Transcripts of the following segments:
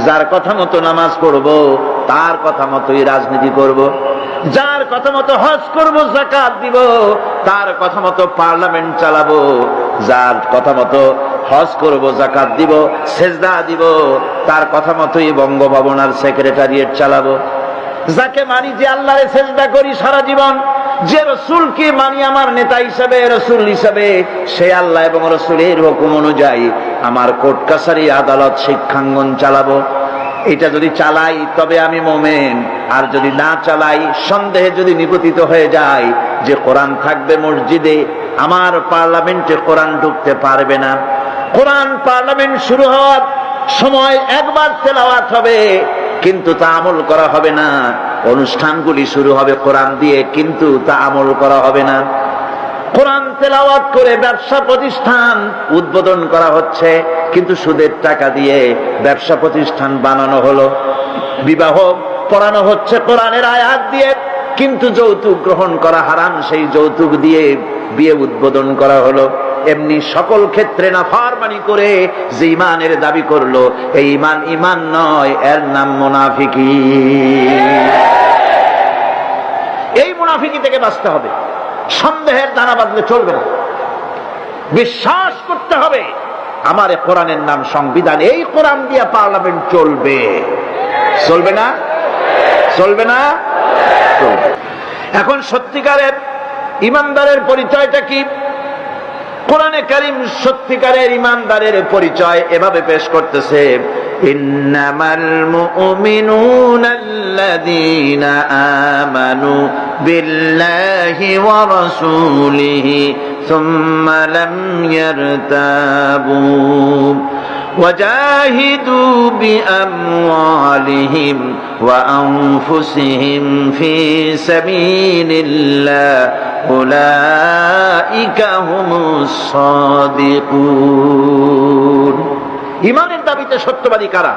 যার কথা মতো নামাজ পড়বো তার কথা মতোই রাজনীতি করব, যার কথা মতো হজ করব, যাকাত দিব, তার কথা মতো পার্লামেন্ট চালাবো, যার কথা মতো হজ করব, যাকাত দিব, সেজদা দিব, তার কথা মতোই বঙ্গভবন আর সেক্রেটারিয়েট চালাবো। যাকে মানি, যে আল্লাহরে সেজদা করি সারা জীবন, যে রসুলকে মানি আমার নেতা হিসাবে, রসুল হিসাবে, সে আল্লাহ এবং রসুলের হুকুম অনুযায়ী আমার কোর্ট কাছারি আদালত শিক্ষাঙ্গন চালাবো। এটা যদি চালাই তবে আমি মোমেন, আর যদি না চালাই, সন্দেহে যদি নিপতিত হয়ে যায় যে কোরআন থাকবে মসজিদে, আমার পার্লামেন্টে কোরআন ঢুকতে পারবে না। কোরআন পার্লামেন্ট শুরু হওয়ার সময় একবার তেলাওয়াত হবে, কিন্তু তা আমল করা হবে না। অনুষ্ঠানগুলি শুরু হবে কোরআন দিয়ে, কিন্তু তা আমল করা হবে না। কোরআন তেলাওয়াত করে ব্যবসা প্রতিষ্ঠান উদ্বোধন করা হচ্ছে, কিন্তু সুদের টাকা দিয়ে ব্যবসা প্রতিষ্ঠান বানানো হলো। বিবাহ পড়ানো হচ্ছে কোরআনের আয়াত দিয়ে, কিন্তু যৌতুক গ্রহণ করা হারাম, সেই যৌতুক দিয়ে বিয়ে উদ্বোধন করা হলো। এমনি সকল ক্ষেত্রে নাফরমানি করে যে ঈমানের দাবি করলো, এই ঈমান ঈমান নয়, এর নাম মুনাফিকি। এই মুনাফিকি থেকে বাঁচতে হবে। সন্দেহের দানা বাঁধলে চলবে না, বিশ্বাস করতে হবে আমার কোরআনের নাম সংবিধান, এই কোরআন দিয়ে পার্লামেন্ট চলবে। চলবে না? চলবে না? চলবে। এখন সত্যিকারের ইমানদারের পরিচয়টা কি? কোরআনে কারীম সত্যিকারের ইমানদারের পরিচয় এভাবে পেশ করতেছে, ইন্নামাল মুমিনুনা আল্লাযীনা আমানু বিল্লাহি ওয়া রাসূলিহি সুম্মা লাম ইয়ারতাবু وجاهدوا بأموالهم وأنفسهم في سبيل الله أولئك هم الصادقون। ঈমানের দাবিতে সত্যবাদী কারা?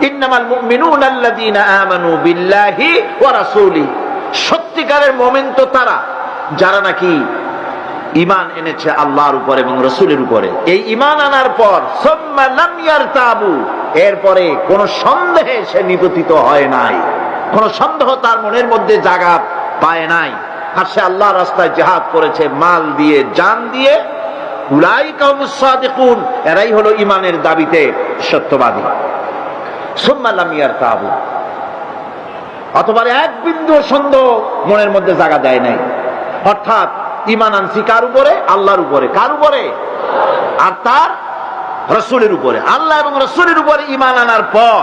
ইন্নামাল মুমিনুনা আল্লাযীনা আমানু বিল্লাহি ওয়া রাসূলিহি। সত্যিকারের মুমিন তো তারা যারা নাকি ঈমান এনেছে আল্লাহর উপর এবং রাসূলের উপরে। এই ঈমান আনার পর সুম্মা লাম ইয়ারতাবু, এরপরে কোন সন্দেহে সে নিপতিত হয় নাই, কোন সন্দেহ তার মনের মধ্যে জায়গা পায় নাই, আর সে আল্লাহর রাস্তায় জিহাদ করেছে মাল দিয়ে, জান দিয়ে। উলাইকা হুমুস সাদিকুন, এরাই হলো ঈমানের দাবিতে সত্যবাদী। সুম্মা লাম ইয়ারতাবু, অথবা এক বিন্দু সন্দেহ মনের মধ্যে জায়গা দেয় নাই। অর্থাৎ ঈমান আনছি কার উপরে? আল্লাহর উপরে। কার উপরে? আর তার রাসূলের উপরে। আল্লাহ এবং রাসূলের উপরে ঈমান আনার পর